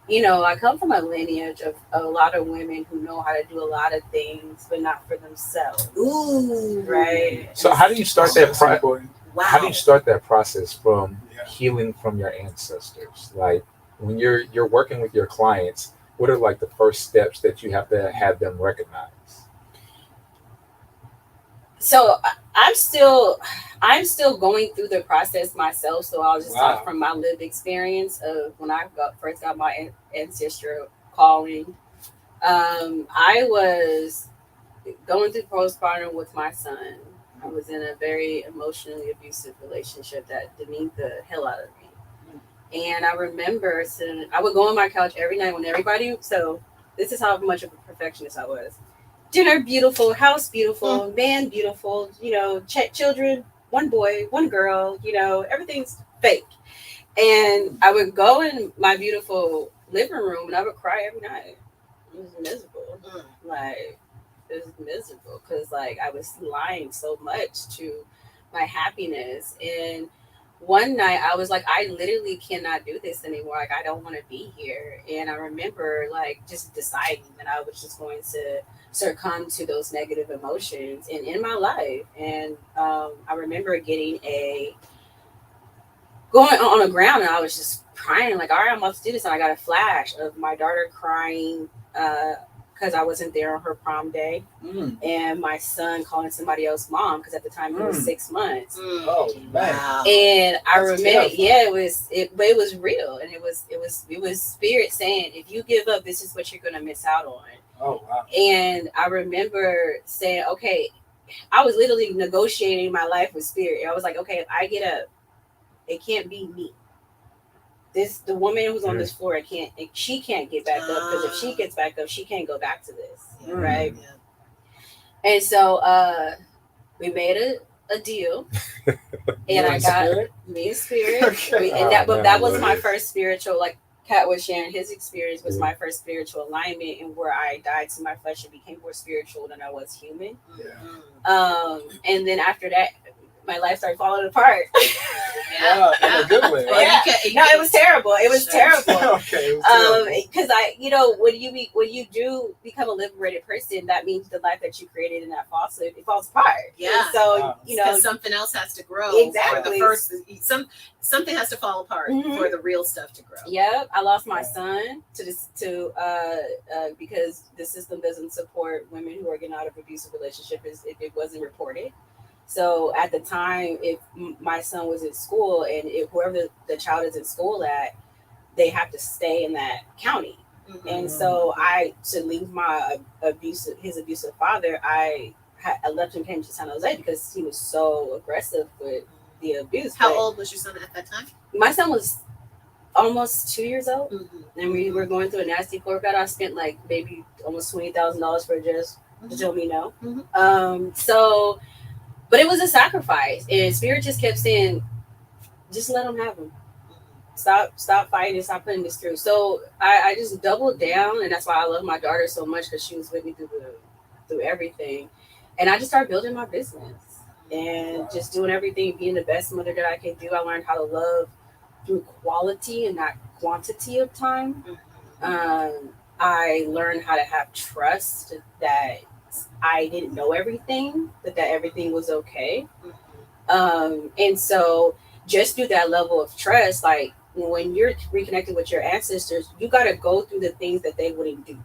you know, I come from a lineage of a lot of women who know how to do a lot of things, but not for themselves. Ooh. Right. So how do you start that process? Wow. How do you start that process from healing from your ancestors? Like when you're working with your clients, what are like the first steps that you have to have them recognize? So I'm still going through the process myself. So I'll just talk from my lived experience of when I first got my ancestral calling. I was going through postpartum with my son. I was in a very emotionally abusive relationship that demeaned the hell out of me. And I remember I would go on my couch every night when everybody, so this is how much of a perfectionist I was. Dinner beautiful, house beautiful, man beautiful, you know, children, one boy, one girl, you know, everything's fake. And I would go in my beautiful living room and I would cry every night. It was miserable. Like, it was miserable because like I was lying so much to my happiness. And one night I was like, I literally cannot do this anymore. Like, I don't want to be here. And I remember like just deciding that I was just going to succumb to those negative emotions in my life. And I remember going on the ground and I was just crying like, all right, I'm about to do this. And I got a flash of my daughter crying because I wasn't there on her prom day, and my son calling somebody else's mom because at the time he was 6 months. Oh wow! And I remember, but it was real, and it was spirit saying, if you give up, this is what you're gonna miss out on. Oh wow! And I remember saying, okay, I was literally negotiating my life with spirit. I was like, okay, if I get up, it can't be me. The woman who's on this floor, she can't get back up, because if she gets back up, she can't go back to this, right? Yeah. And so we made a deal, and I got me a spirit, and that was my first spiritual. Like Kat was sharing, his experience was my first spiritual alignment, and where I died to my flesh and became more spiritual than I was human. Yeah. And then after that, my life started falling apart. In a good way. Right? No, it was terrible. It was terrible. Okay. Because when you do become a liberated person, that means the life that you created in that falsehood, it falls apart. Yeah. And so because something else has to grow. Exactly. Something has to fall apart for the real stuff to grow. Yep. I lost my son because the system doesn't support women who are getting out of abusive relationships if it wasn't reported. So at the time, if my son was in school, and if whoever the child is in school at, they have to stay in that county. And so to leave his abusive father, I left him, came to San Jose because he was so aggressive with the abuse. How old was your son at that time? My son was almost 2 years old, and we were going through a nasty court battle. I spent like maybe almost $20,000 for just to tell me no. But it was a sacrifice, and Spirit just kept saying, just let him have him. Stop fighting, stop putting this through. So I just doubled down, and that's why I love my daughter so much, because she was with me through everything. And I just started building my business and just doing everything, being the best mother that I could do. I learned how to love through quality and not quantity of time. I learned how to have trust that I didn't know everything, but that everything was okay. And so just through that level of trust, like when you're reconnected with your ancestors, you got to go through the things that they wouldn't do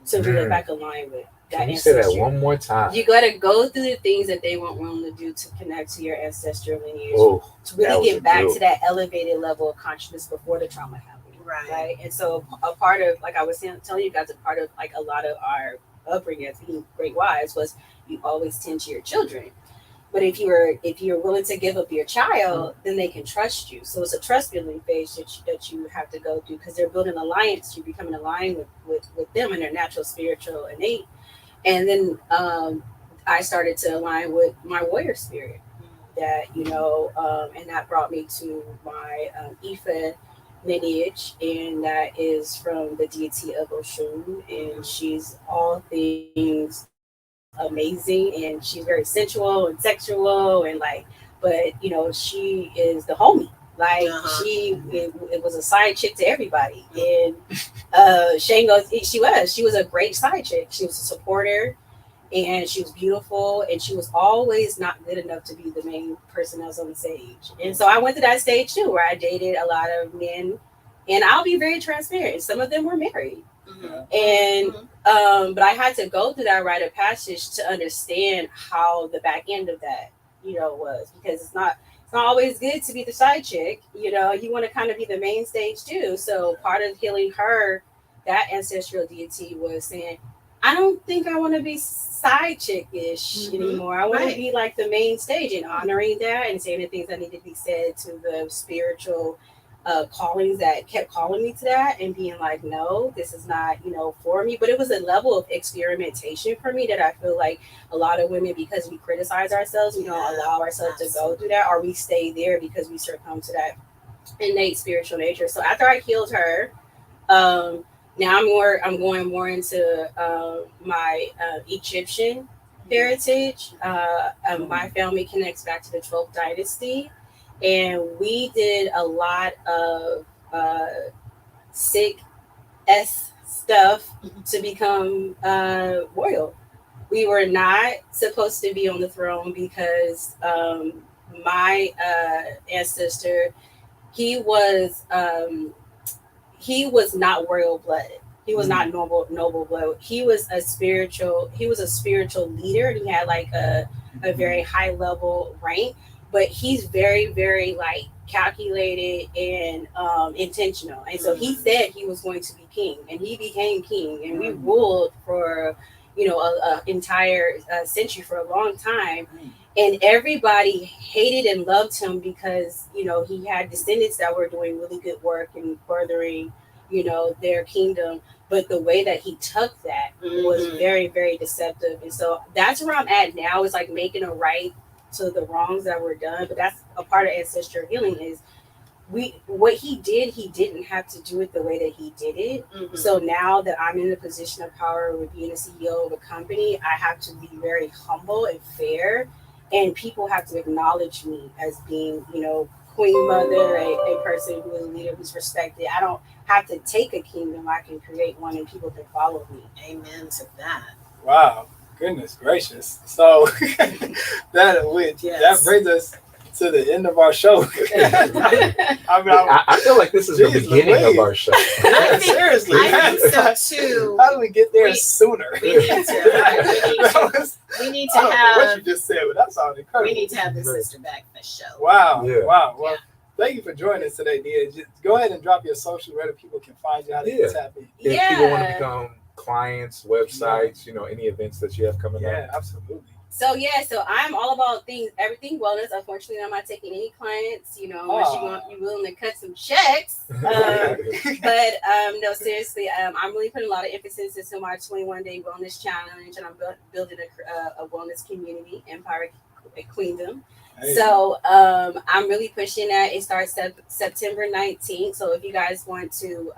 to be back aligned with that Can you ancestry. say that one more time? You got to go through the things that they weren't willing to do to connect to your ancestral lineage, Oh, to that really was get back good. to that elevated level of consciousness before the trauma happened. Right. And so a part of, like I was telling you guys, a part of like a lot of our upbringing as being great wives was you always tend to your children. But if you're willing to give up your child, then they can trust you. So it's a trust building phase that you have to go through, because they're building alliance. You're becoming aligned with them and their natural, spiritual, innate. And then I started to align with my warrior spirit. That and that brought me to my Ifa lineage, and that is from the deity of Oshun, and she's all things amazing, and she's very sensual and sexual, and like, but she is the homie. Like it was a side chick to everybody, and Shango, she was a great side chick. She was a supporter, and she was beautiful, and she was always not good enough to be the main person that was on the stage. And so I went to that stage too, where I dated a lot of men, and I'll be very transparent. Some of them were married, and but I had to go through that rite of passage to understand how the back end of that, was, because it's not always good to be the side chick. You want to kind of be the main stage too. So part of healing her, that ancestral deity, was saying, I don't think I want to be side chick-ish anymore. I want to be like the main stage, and honoring that and saying the things that need to be said to the spiritual callings that kept calling me to that, and being like, no, this is not, for me. But it was a level of experimentation for me that I feel like a lot of women, because we criticize ourselves, we don't allow ourselves to go through that, or we stay there because we succumb to that innate spiritual nature. So after I healed her, now I'm going more into my Egyptian heritage. My family connects back to the 12th dynasty, and we did a lot of sick stuff to become royal. We were not supposed to be on the throne because my ancestor, he was not royal blooded. He was not noble blood. He was a spiritual leader, and he had like a very high level rank, but he's very, very like calculated and intentional. And so he said he was going to be king, and he became king, and we ruled for a entire century, for a long time. And everybody hated and loved him because he had descendants that were doing really good work and furthering their kingdom. But the way that he took that was very, very deceptive. And so that's where I'm at now, is like making a right to the wrongs that were done. But that's a part of ancestral healing, is what he didn't have to do it the way that he did it. So now that I'm in the position of power with being a CEO of a company, I have to be very humble and fair, and people have to acknowledge me as being queen mother, a person who is a leader who's respected. I don't have to take a kingdom. I can create one, and people can follow me. Amen to that. Wow, goodness gracious. So that brings us to the end of our show. I feel like this is the beginning of our show. Seriously. I think so too. How do we get there sooner? We need to have what you just said, but that sounded incredible. We need to have the sister back for the show. Wow. Yeah. Wow. Well, thank you for joining us today, Nia. Just go ahead and drop your social where people can find you, how they can tap in. If people want to become clients, websites, any events that you have coming up. Yeah, absolutely. So I'm all about everything wellness. Unfortunately, I'm not taking any clients, unless you're willing to cut some checks. But no, seriously, I'm really putting a lot of emphasis into my 21-day wellness challenge, and I'm building a wellness community, Empire Queendom. Hey. So I'm really pushing that. It starts September 19th. So if you guys want to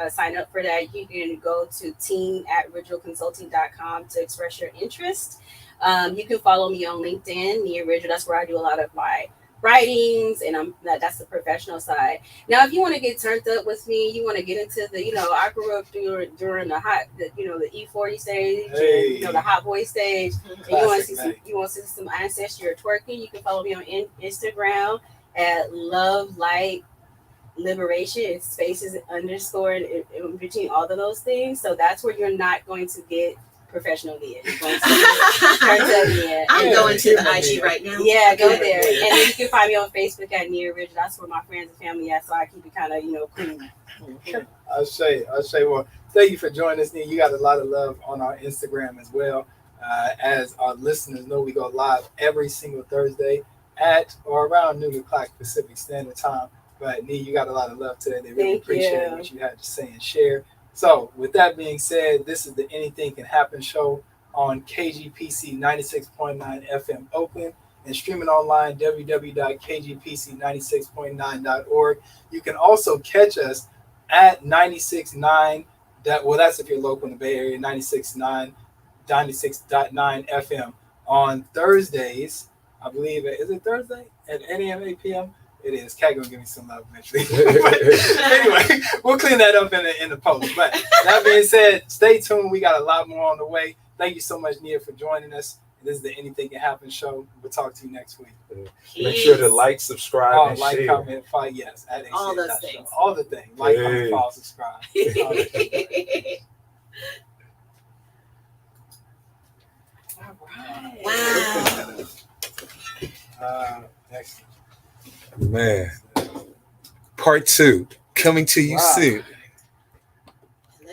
sign up for that, you can go to team@originalconsulting.com to express your interest. You can follow me on LinkedIn, Nia Original. That's where I do a lot of my writings, and that's the professional side. Now, if you want to get turned up with me, you want to get into the, I grew up during the E40 stage, Hey. and the hot boy stage. And you want to see some ancestry or twerking, you can follow me on Instagram at Love Light Liberation. It's spaces underscore in between all of those things. So that's where you're not going to get professional Nia. I'm going to the IG right now. Yeah, go there. And then you can find me on Facebook at Nia Original. That's where my friends and family at, so I keep it kind of, clean. I'll say, well, thank you for joining us, Nia. You got a lot of love on our Instagram as well. As our listeners know, we go live every single Thursday at or around noon o'clock Pacific Standard Time. But Nia, you got a lot of love today. They really appreciate what you had to say and share. So with that being said, this is the Anything Can Happen show on KGPC 96.9 FM Oakland and streaming online www.kgpc96.9.org. You can also catch us at 96.9. That's if you're local in the Bay Area, 96.9 FM on Thursdays. I believe is it Thursday at 8 a.m. 8 p.m. It is. Cat gonna give me some love eventually. But anyway, we'll clean that up in the post. But that being said, stay tuned. We got a lot more on the way. Thank you so much, Nia, for joining us. This is the Anything Can Happen show. We'll talk to you next week. Make sure to like, subscribe, and like, share. comment, follow. Yes, all those things. Show. All the things. Like, comment, follow, subscribe. All right. Wow. Excellent. Man. Part 2 coming to you soon.